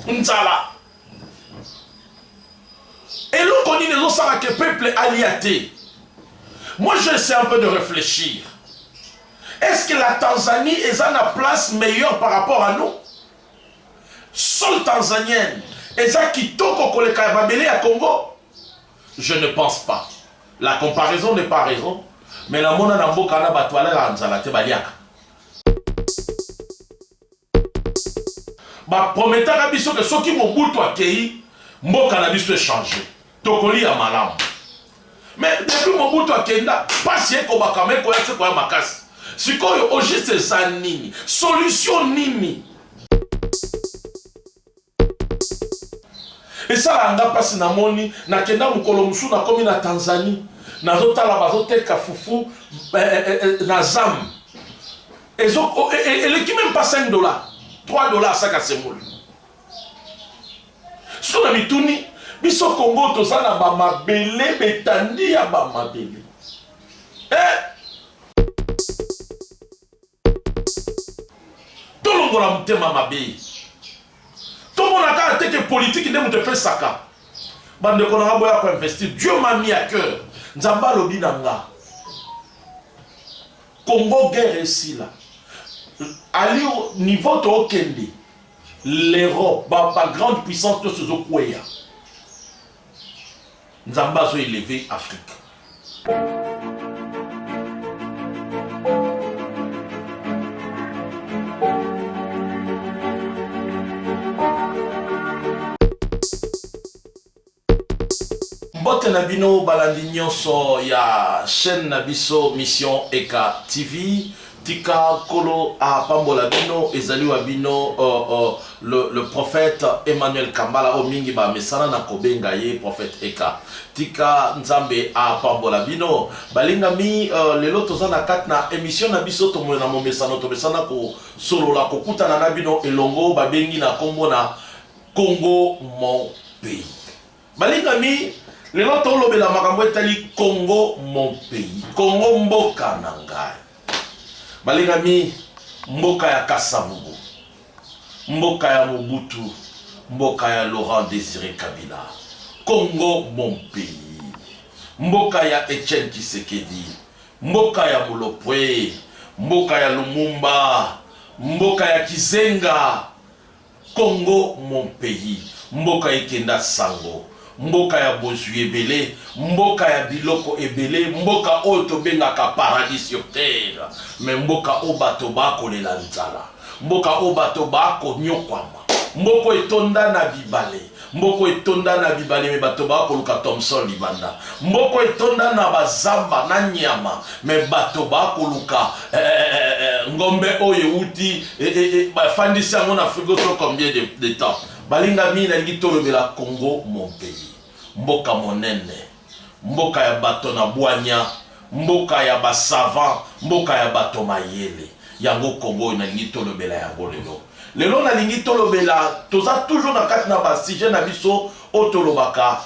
Nzala. Et l'on connaît les autres que le peuple aliaté. Moi, j'essaie un peu de réfléchir. Est-ce que la Tanzanie est à la place meilleure par rapport à nous? Seule Tanzanienne est à Kitoko Kolekababele à Congo? Je ne pense pas. La comparaison n'est pas raison. Mais la mona nambo kana batwala la nzala te baliaka. Ba prometaka biso que soki Mobutu akei, mboka na biso changé. Tokoli ya malamu. Mais depuis Mobutu akenda, pasi eko bakame ko yase ko ya makasi. Sikoyo ojiste za nini? Solution nini? Et ça anga pasi na moni na kenda mukolo musu na komi na Tanzanie. Na zotala bazoteka fufu na zam. Et qui même pas 5 dollars. 3 dollars ça casse moule. Si on a mis tout ni, biso Congo to ça na ba mabele betandi ya ba mabele. Tout le monde a mutema mabe. Tout le monde a été que politique ne mute pas saka. Bande ko na boya ko investir. Dieu m'a mis à cœur. Nzamba lobi nanga. Congo guerre ici là. Ali au niveau de Okende, l'Europe, la grande puissance de ce Zokwea. Nzamba zo élevé Afrique. Mbote Nabino balandinyo so ya chaîne Nabiso Mission Eka TV. Tika Kolo a Pambola Bino, Ezali Wabino, le prophète Emmanuel Kambala, Omingi Ba Mesana na Kobenga ye, prophète Eka. Tika Nzambe a Pambola Bino, Balinga mi, le loto zana kat na émission na biso tomo na momesano, tomesana ko solo la kokuta na nabino elongo, babengi na Congo na Congo mon pays. Balinga mi, le loto lobela makambo etali Congo mon pays, Congo mboka nangai. Balingami, mboka ya Kasavubu, mboka ya Mobutu, mboka ya Laurent Désiré Kabila, Congo mon pays, mboka ya Etienne Tshisekedi, mboka ya Mulopwe, mboka ya Lumumba, mboka ya Kizenga, Congo mon pays, mboka ya Kenda Sango, mboka ya Bozu ebele, mboka ya biloko ebele, mboka oyo tobengaka paradis sur terre, mais mboka o bato bakolela nzala, mboka o bato bakonyokwama, mboko etonda na bibale, mboko etonda na bibale me bato bakoluka Thomson libanda, mboko etonda na bazamba na nyama me bato bakoluka ngombe oyo uti fandisi yango na frigo so combien de temps. Balinga mina ngitolo bela Congo mon pays, mboka monene, mboka ya bato na bwanya, mboka ya basavant, mboka ya bato mayele, yango Congo na ngitolo bela yango lelo. Lelo na ngitolo bela toza toujours na kati na ba sujet na biso otolobaka.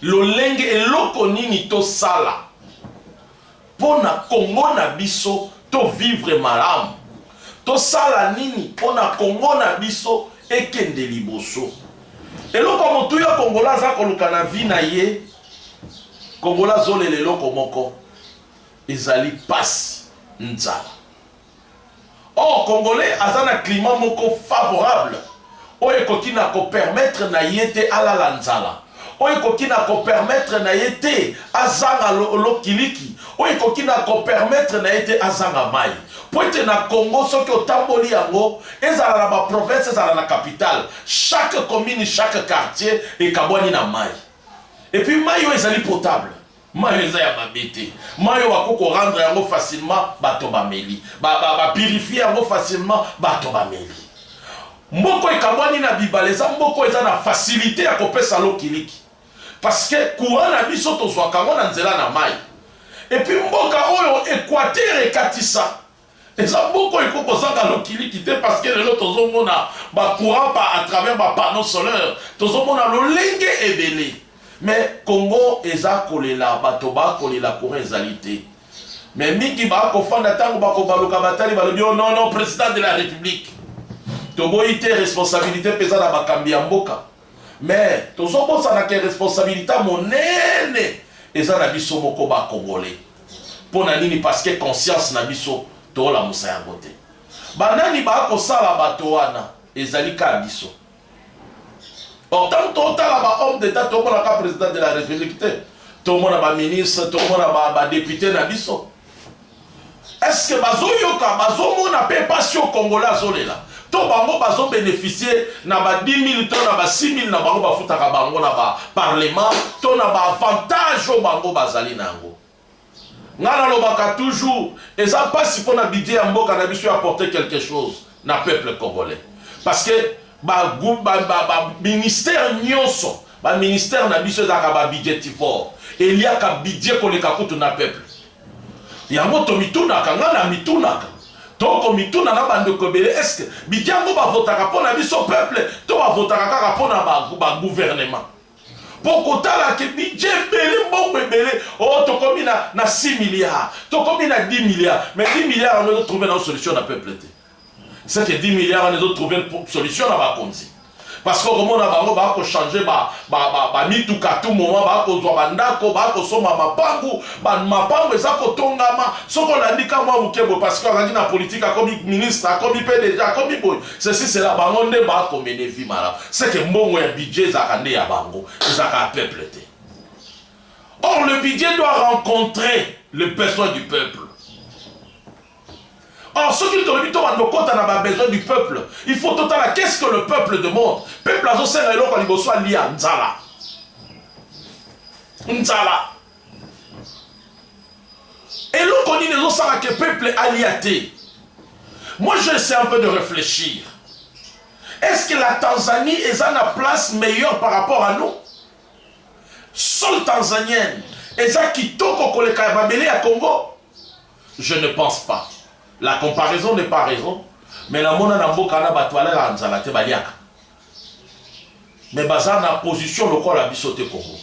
Lolenge eloko nini to sala pona Congo na biso to vivre malamu. To sala nini pona Congo na biso ekende liboso. Eloko motu ya Kongola za koluka na vi na ye, Kongola zole leloko moko ezali pasi nzala. Or Congolais azana climat moko favorable oyo ekoki na ko permettre na yete alala nzala, oyo ekoki na ko permettre na yete azanga lokiliki, oyo ekoki na ko permettre na yete azanga mai. Pointe na Congo soki otamboli yango ezala na ba province, ezala na capitale, chaque commune, chaque quartier ekabwani na mai. Et puis mai yo ezali potable, mai eza ya babete, mai yo bakoko rendre yango facilement bato bameli, ba purifier yango facilement bato bameli. Mboko ekabwani na bibale eza mboko eza na facilité ya kopesa lokiliki, parce que courant na biso tozwaka ngo na nzela na mai. Et puis mboka oyo Équateur ekatisa eza mboko ekoko zanga lokiliki te, parce que lelo tozomona ba courant à travers ba panneau solaire, tozomona lolenge ebele. Mais Congo eza kolela bato ba kolela courant ezalité. Mais mingi ba ko fanda tango ba ko baluka batali balobi non non président de la République. toboyi te responsabilité pesa na bakambi ya mboka mais tozobosana ke responsabilité monene eza na biso moko bakongolais mpo na nini parce que conscience na biso tolamusa yango te banani bakosala bato wana ezali ka biso tant totala bahomme d'état tomonaka président de la république te tomona baministre tomona badéputé na biso est-ce que bazoyoka bazomona mpe pasi o congolais azolela to bango bazo bénéficier na ba 10 000 to na ba 6 000 na bango bafutaka bango na ba parlement to na ba avantage o bango bazali nango ngana lobaka toujours eza pasi pona budget ya mboka na biso apporter quelque chose na peuple congolais parce que ba ministère nyonso ba ministère na biso ezaka ba budget fort eliaka budget koleka kutu na peuple yango tomitunaka ngana mitunaka toko mituna na bandeko ebele est-ce que bidiango bavotaka mpo na biso peuple to bavotaka kaka mpo na bagouvernement mpo kotala ke bidje ebele mbongo ebele o tokomi na 6 milliards tokomi na 10 milliards mais 10 milliards on ezotrouve na solution na peuple te c'est que 10 milliards on ezotrouve solution na bakonzi parce que okomona bango bakochange bamituka tout moment bakozwa bandako bakosomba mapangu eza kotongama soki olandika mwa mokebo parce que azalaki na politique akomi ministre akomi PDG akomi boye ceci cela bango nde bakomene vi malamu c'est que mbongo ya budget ezaka nde ya bango ezaka ya peuple te or le budget doit rencontrer les besoins du peuple. Or, ce qui a besoin du peuple, il faut totalement qu'est-ce que le peuple demande. Le peuple a besoin de lié à Nzala. Nzala. Et l'autre, on dit que le peuple a lié. Moi, j'essaie un peu de réfléchir. Est-ce que la Tanzanie est à la place meilleure par rapport à nous? Seule Tanzanienne. Est-ce qui toque au à Congo? Je ne pense pas. La comparaison n'est pas raison, mais la mona na mboka na batwala la nzala te baliaka. Mais baza na position loko la bisote Congo.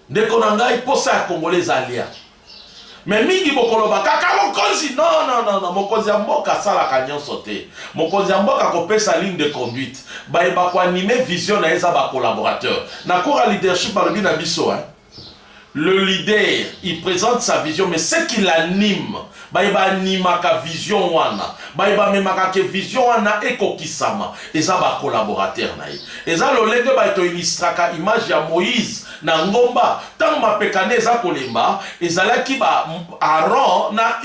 Ndeko na ngai posa ya congolais alia. Mais mingi bokoloba kaka mokonzi non mokonzi ya mboka sala kanyonso te. Mokonzi ya mboka kopesa ligne de conduite. Ba eba ko animer vision na eza ba collaborateur. Na kora leadership ba lobi na biso hein. Le leader, il présente sa vision, mais ce qui l'anime, il va animer sa vision, il va même sa vision, et kokisama, et ça va collaborateur. Et ça, le leader va être illustré image de Moïse, na ngomba, tant ma pekane za kolemba, et ça là qui va Aaron na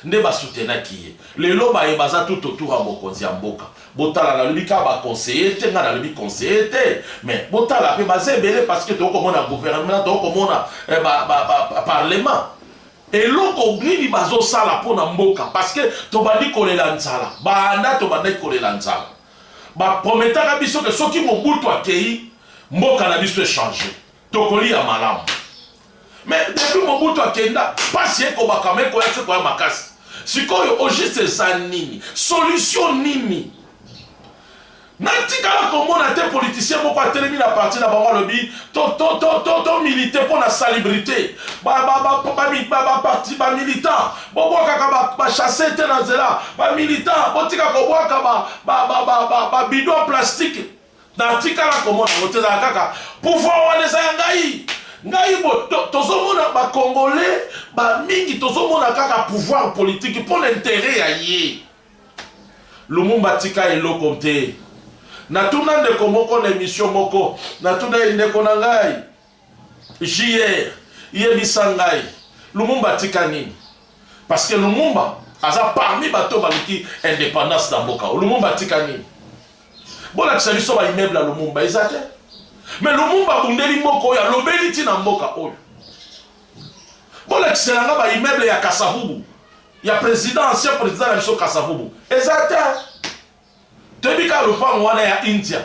ne va soutenir qui est. Le loba est basé tout autour à Mokonzi Mboka. Botala na lubika ba conseiller te nga na lubi conseiller te mais botala pe basé belé parce que to komona gouvernement to komona parlement et loko nini bazo sala pona mboka parce que to bandi kolela nzala banda to bandi kolela nzala ba prometaka biso que soki mobutu akei mboka na biso changer to kolia malamu mais depuis mobutu akenda pasi eko bakame ko yase ko ya makasi sikoyo ojiste za nini solution nini natikala komona te politicien moko atelemi na parti na bango lobi to militer pour la salubrité parti ba militant bobwaka ba chasser te na nzela ba militant botika kobwaka ba bidon plastique natikala komona oteza kaka pouvoir wana eza ngai tozomona ba congolais ba mingi tozomona kaka pouvoir politique pour l'intérêt ya ye Lumumba tika eloko te natuna ndeko moko na émission moko natuna ndeko na ngai JR yebisa ngai Lumumba tika nini parce que Lumumba aza parmi bato baliki indépendance na mboka Lumumba tika nini bona biso ba immeuble Lumumba ezate mais Lumumba bundeli moko ya lobeli ti na mboka oyo bona kiselanga ba immeuble ya Kasavubu ya président ancien président na biso Kasavubu ezate tebika lupango wana ya India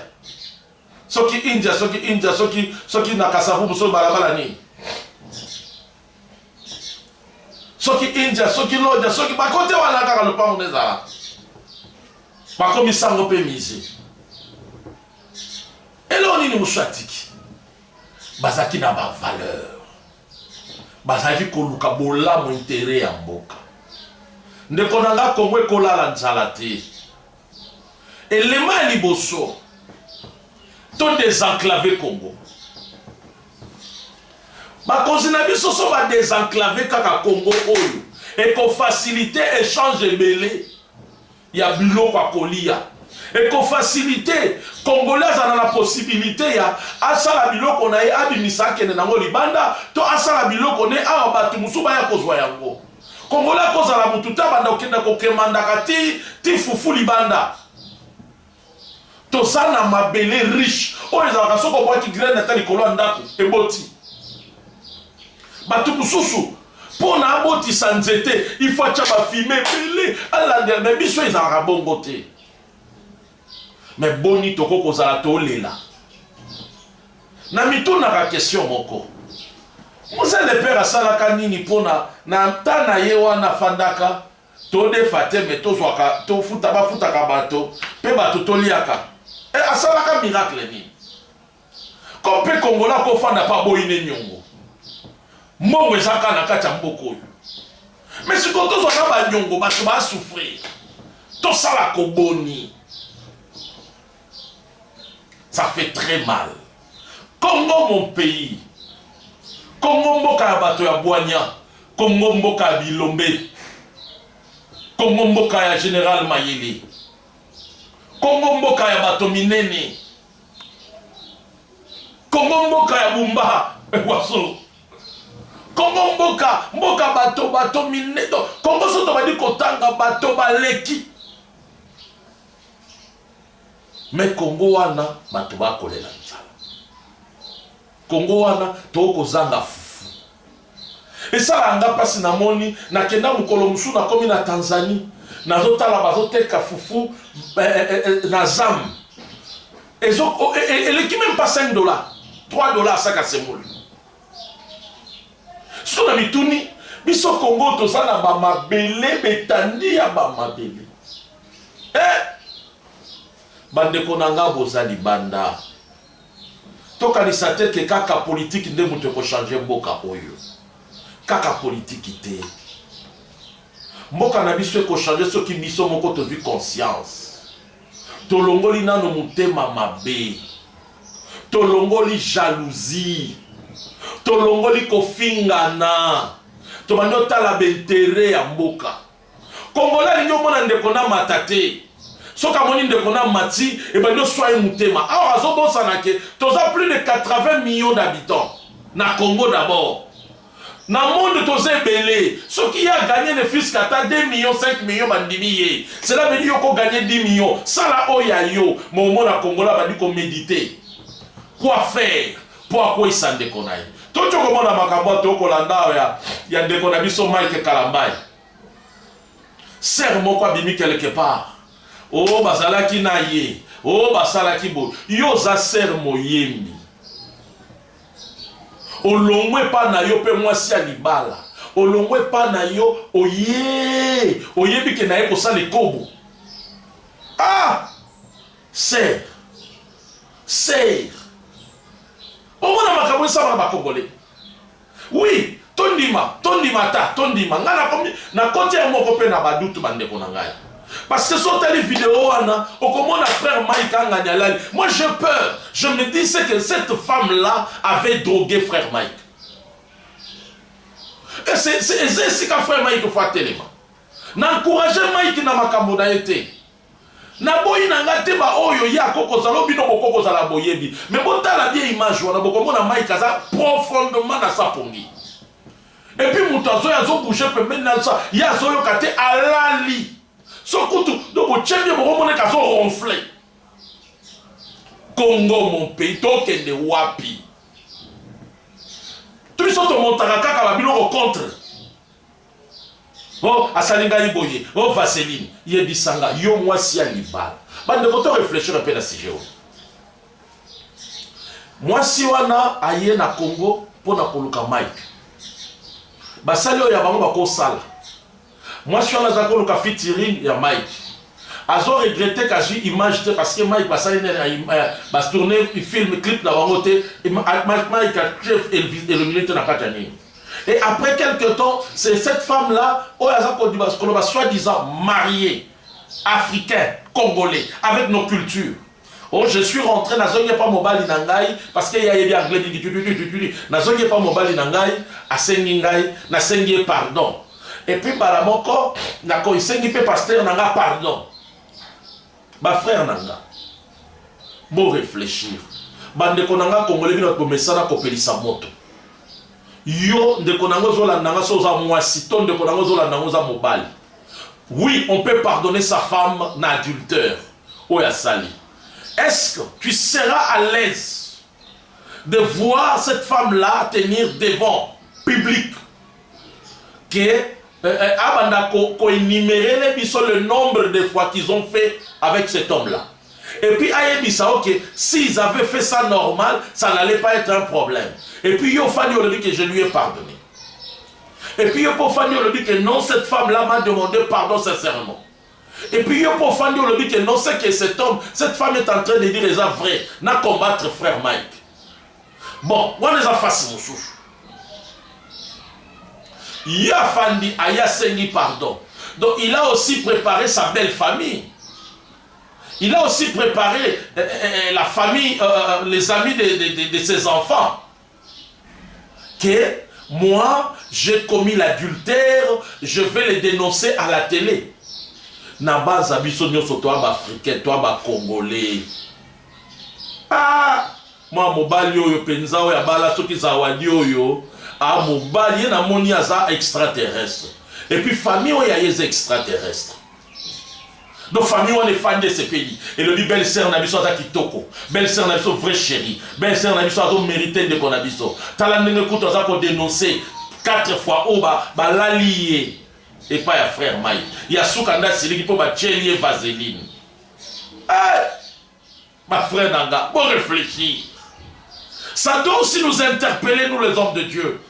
soki na Kasavubu so balabala ni soki India soki Lodja soki bakote wana kaka lupango nezala bakomi sango pe mizi elo nini mushatiki bazaki na ba valeur bazaki koluka bolamu intérêt ya mboka ndeko nanga Congo ekolala nzala te. Élément liboso to désenclaver Congo. Bakonzi na biso so ba désenclaver kaka Congo oyo et ko faciliter échange ebele ya biloko akolia et ko faciliter Congolais ana la possibilité ya asala biloko na ye abimisa kene nango libanda to asala biloko ne awa batu musuba ya kozwa yango. Congolais kozala mutu ta banda okenda kokemanda kati ti fufu libanda. Tozana mabele riche oyo ezalaka soko bwaki graine ata likolo ndako eboti. Batu mususu pona abotisa nzete il faut acha bafime ebele alanda me biso ezalaka bongo te. Mais boni toko kozala tolela. Na mitunaka question moko. Mose le père asalaka nini pona na tana ye wana fandaka to defate me tozwaka to futa bafutaka bato pe bato toliaka. E asalaka miracle ni. Kompe Kongola ko fanda pa boyine nyongo. Mbongo ezaka na kati ya mboko oyo. Mais si ko tozwaka ba nyongo bato ba souffrir. To sala ko boni. Ça fait très mal. Congo mon pays. Congo mboka ya bato ya Boigna. Congo mboka ya Bilombe. Congo mboka ya Général Mayele. Congo mboka ya bato minene. Congo mboka ya Bumba. Waso. Congo mboka bato minene. Congo soto badi kotanga bato baleki. Mais Congo wana bato bakolela nzala. Congo wana toko zanga fufu. Et ça anga pasi na moni na kenda mukolo musu na komi na Tanzanie na zotala bazoteka fufu na zam. Elle qui même pas 5 $, 3 $ sac à semoule. Sur la mituni biso Congo to sana ba mabele betandi ya ba mabele. Bandeko nanga bozali banda. Toka ni sate ke kaka politique nde mutu ko changer mboka oyo. Kaka politique te. Mboka na biso ko changer soki biso moko to vi conscience. Tolongoli nano mutema mabe. Tolongoli jalousie. Tolongoli kofingana. Tomando tala bentere ya mboka. Kongola linyo mona ndeko na matate. Soka moni ndeko na mati et ben no soye mutema. Alors azobosana ke toza plus de 80 millions d'habitants na Congo d'abord. Na monde toza belé. Soki a gagné ne fils kata 2 millions 5 millions bandimiye. Cela veut dire ko gagner 10 millions. Sala oya yo momo na Congo la badi ko méditer. Quoi faire pour quoi ça ndeko na ye. Toto ko mona makambo to ko landa ya ndeko na biso Mike Kalambai. Serre moko abimi quelque part. Oh bazalaki na ye. Oh basalaki bo. Yo za ser moyembi. Olongwe pa na yo pe mwasi ya libala. Olongwe pa na yo oye. Oyebi ke na ye kosa le kobo. Ah! Ser. Omona makambo sama ba Congolais. Oui, tondima ta, tondima. Ngana komi na kote ya moko pe na badutu bandeko na ngai. Parce que sur les vidéos, on a frère Mike Anganyalali. Moi j'ai peur. Je me dis que cette femme-là avait drogué frère Mike. Et c'est ce que frère Mike fait tellement. N'encouragez Mike na makambo na été. Na boyi na ngate ba oyo ya koko zalo bino bokoko zala boyebi. Mais bota la bien image wana boko mona Mike aza profondément na sa pongi. Et puis mutazo ya zo bouger pe maintenant ça ya zo yo kate alali. Sokutu, donc au tchèque, on a qu'à ronfler. Congo, mon pays, toke de wapi. Tous les autres montaraka kababilo contre. Oh, Asalinga Iboye, oh, Vaseline, Yebisanga, yo moi si à l'ibal. Bah, de votre réfléchir un peu dans ces géos. Moi si wana aye na Congo pour na koluka Mike. Bah, salio ya bango bako sala. Moi, je suis en train de faire featuring ya Mike. Azo regretté que j'ai image parce que Mike va tourner un film clip dans la Mike a chef et le militaire n'a pas gagné. Et après quelques temps, c'est cette femme-là, soi-disant mariée, africain, congolais, avec nos cultures. Oh, je suis rentré, nazongi pas mobali nangai, parce qu'il y a des anglais qui disent, nazongi pas mobali nangai, asengi ngai, nasengi pardon. Et puis, balamoko, nako isengi pe pasteur nanga pardon. Ba frère nanga, bon réfléchir. Bande konanga congolais bino ko mesana ko pelisa moto. Yo de konanga zola nanga soza mwasito de konanga zola nanga za mobali. Oui, on peut pardonner sa femme d'adultère. Oya sali. Est-ce que tu seras à l'aise de voir cette femme-là tenir devant public que Abanda ko énumérer le nombre de fois qu'ils ont fait avec cet homme-là. Et puis Ayebisa, ok, s'ils avaient fait ça normal, ça n'allait pas être un problème. Et puis Yofani on dit que je lui ai pardonné. Et puis Yopofani on dit que non, cette femme-là m'a demandé pardon sincèrement. Et puis Yopofani on dit que non, c'est que cet homme, cette femme est en train de dire les vrai, n'a combattre frère Mike. Bon, on les a fait mon souffle. Yafandi Aya Sengi pardon. Donc il a aussi préparé sa belle famille. Il a aussi préparé la famille, les amis de ses enfants. Que moi, j'ai commis l'adultère, je vais les dénoncer à la télé. Naba Zabiso Nyoso, toi, africain, toi, congolais. Ah, moi, mobali yo penza ya bala soki zawadi yo. Ah, mobali na moni aza extraterrestre. Et puis famille oya yez extraterrestre. Donc famille on est fan de ce pays. Et le dit belle sœur nabiso aza kitoko. Belle sœur nabiso vraie chérie. Belle sœur nabiso azo mérité de konabiso. Talandenge kuto aza ko dénoncer 4 fois oba balalié. Et pas ya frère Maï. Ya soukanda siliki po ba tchelie vaseline. Ma frère Nanga, bon réfléchir. Ça doit aussi nous interpeller, nous les hommes de Dieu.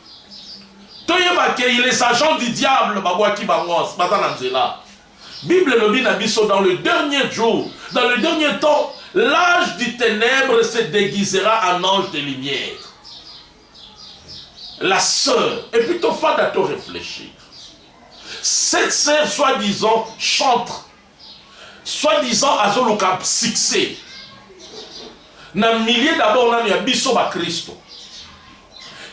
Il est agent du diable, Bible le dit dans le dernier jour, dans le dernier temps, l'âge du ténèbre se déguisera en ange de lumière. La sœur, et puis ton fada te réfléchir. Cette sœur, soi-disant, chante, soi-disant, azoluka succès. Na milliers d'abord, on a biso ba Christo.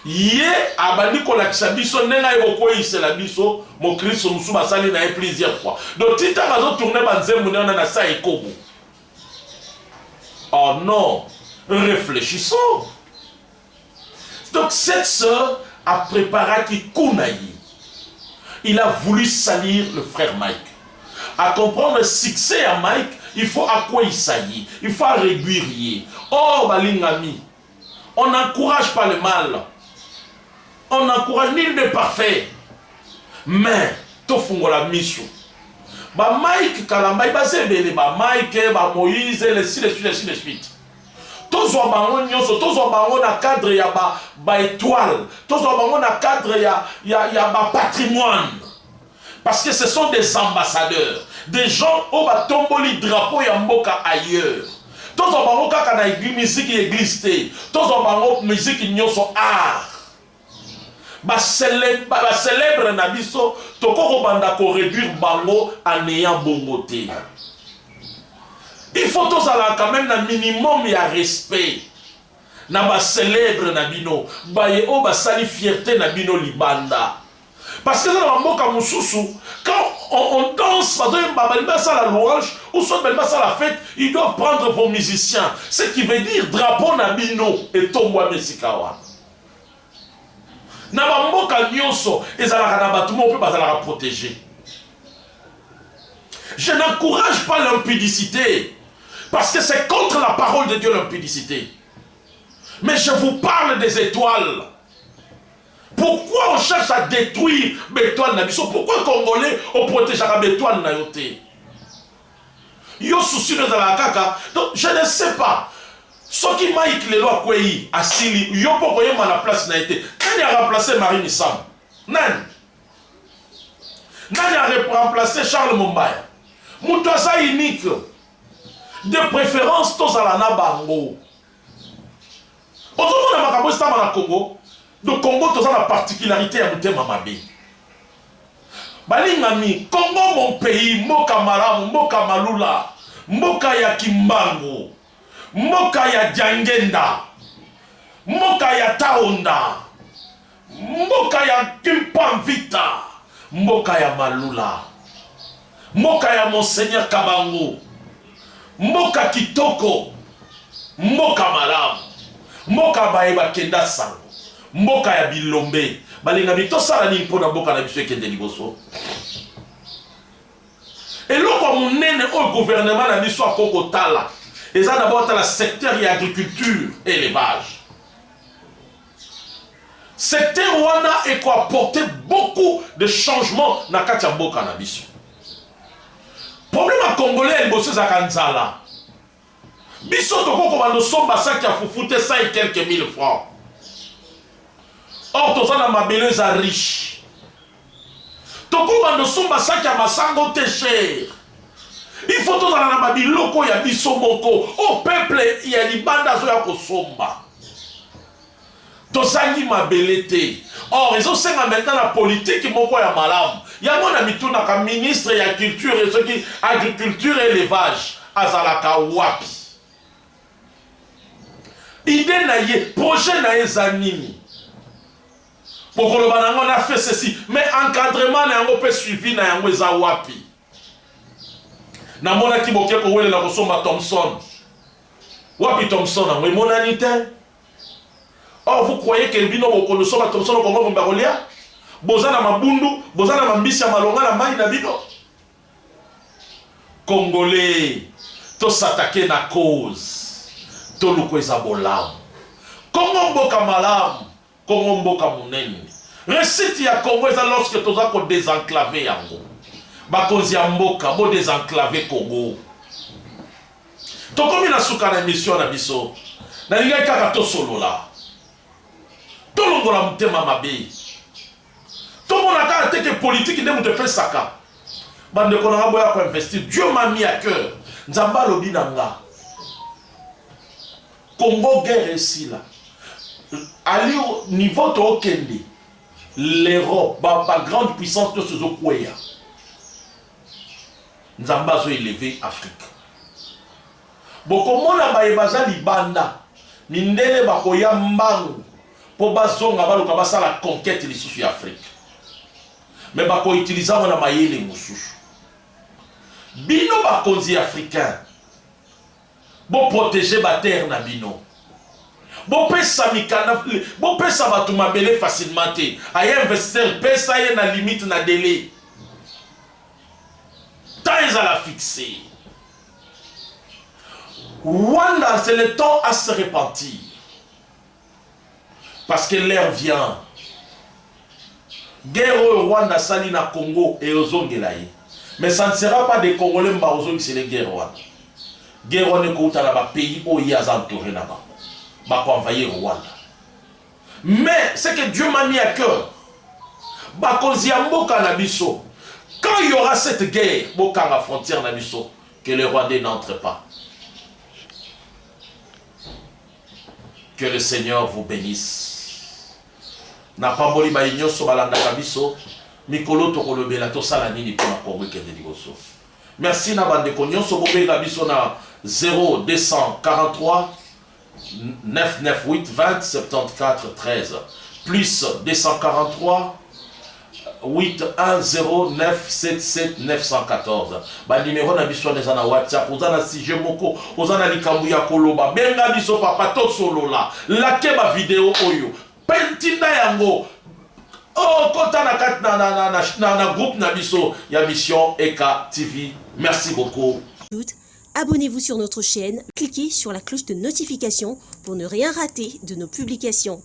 Yé abandi kolakisa biso nenga yoko isela biso mo Christo musu basali na plusieurs fois. Donc tita bazo tourner banzembu na na sa ekobo. Oh non, réfléchissons. Donc cette sœur a préparé qui kunayi. Il a voulu salir le frère Mike. À comprendre le succès à Mike, il faut à quoi il s'agit. Il faut régulier. Oh, balingami, on n'encourage pas le mal. On n'encourage nul de parfait. Mais, tofungola mission. Ba Mike Kalamba, il va se béler. Ba Mike, ba Moïse, les suite. Tous ont bango nyonso, tous ont bango na cadre ya ba étoile. Tous ont bango na cadre ya ba patrimoine. Parce que ce sont des ambassadeurs. Des gens au batomboli drapeau ya mboka ailleurs. Tous ont bango kaka na musique église té. Tous ont bango musique nyonso art. Ba célèbre na biso toko banda ko réduire bango en ayant bongoté. Il faut tous aller quand même un minimum de respect. Na ba célèbre na bino, ba ye o ba sali fierté na bino libanda. Parce que dans le mboka mususu, quand on danse, la louange, ou soit la fête, ils doivent prendre vos musiciens. Ce qui veut dire drapeau na bino et tomboa mesikawa. Na ba mboka nyonso, ezalaka na batu mo pe bazalaka protéger. Je n'encourage pas l'impudicité. Parce que c'est contre la parole de Dieu l'impudicité. Mais je vous parle des étoiles. Pourquoi on cherche à détruire Bétoine Nabiso? Pourquoi les Congolais on protège la Bétoine Nayote? Yo souci de la kaka. Donc je ne sais pas. Ce qui m'a éclairé à quoi Assili, yo pour à la place n'a été. Quand a remplacé Marie Nissam? Nan a remplacé Charles Mumbaya. Moutouasa unique. De préférence, tous à la Nabango. Aujourd'hui, on a Congo. de Congo toza la particularité ya mutema mabe balingami Congo mon pays mboka malamu mboka malula mboka ya Kimbangu mboka ya Jangenda mboka ya Taonda mboka ya Kimpamvita mboka ya Malula mboka ya Monseigneur Kabangu mboka kitoko mboka malamu mboka baeba kenda sango mboka ya bilombe balinga bitosala nini mpona mboka na biso ekende liboso eloko monene oyo gouvernement na biso akokotala eza d'abord tala secteur ya agriculture élevage secteur wana ekoapporter beaucoup de changements na kati ya mboka na biso problème ya congolais ya liboso ezaka nzala biso tokokoma nosomba saki ya fufu te 100 et quelques mille francs or toza na mabele eza riche tokokoma nosomba saki ya masango te cher il faut tozala na babiloko ya biso moko o peuple ya libanda azoya kosomba tozangi mabele te or ezosenga maintenant na politique moko ya malamu yango na mitunaka ministre ya culture ezoki agriculture élevage azalaka wapi idée na ye projet na ye eza nini pokoloba na yango na fait ceci mais encadrement na yango mpe suivi na yango eza wapi namonaki boke kowelela kosomba Thomson wapi Thomson yango emonani te or vous croyez que bino bokonosomba Thomson okongo bomba kolia boza na mabundu boza na mambisi ya malonga na mai na bino Congolais to s'attaquer na cause to luko eza bolamu Congo mboka malamu Congo mboka munene réussite ya Congo eza lorsque toza ko désenclaver yango bakonzi ya mboka bo désenclaver Congo tokomi na suka na émission na biso na lingai kaka to solola to longola mutema mabe tomona kaka teke politique nde mutu epesaka bandeko nanga boya ko investir Dieu m'a mis à cœur nzamba lobi nanga Congo guerre ici là ali au niveau to okende l'Europe ba grande puissance to sezo kweya nzamba zo élever Afrique bokomona ba ebaza libanda mindele bakoya mbangu po bazonga baluka basala conquête lisusu ya Afrique mais bako utiliser wana mayele mususu bino bakonzi africain bo protéger ba terre na bino bo pesa mikana bo pesa batu mabele facilement te aya investisseur pesa ye na limite na délai temps à la fixer Rwanda c'est le temps à se repentir parce que l'heure vient guerre au Rwanda sali na Congo et aux Ongelaï. Mais ça ne sera pas des Congolais qui c'est les guerres Rwanda. Guerre Rwanda est dans le pays où il y a entouré là-bas. Bah qu'on envahir Rwanda. Mais c'est que Dieu m'a mis à cœur. Bah qu'on y a mboka na biso. Quand il y aura cette guerre, mboka na frontière na biso, que les Rwandais n'entrent pas. Que le Seigneur vous bénisse. Na pamboli ba nyonso balanda kabiso mikolo to kolobela to sala nini pona Congo kende liboso. Merci na bande ko nyonso bobenga biso na 0243 998 20 74 13 plus 243 810 977 914. Ba numéro na biso na na WhatsApp ozana sujet moko ozana likambu ya koloba benga biso papa to solola lake ba vidéo oyo pentinda yango oh kota na kat na groupe na biso ya mission ECA TV. Merci beaucoup. Abonnez-vous sur notre chaîne, cliquez sur la cloche de notification pour ne rien rater de nos publications.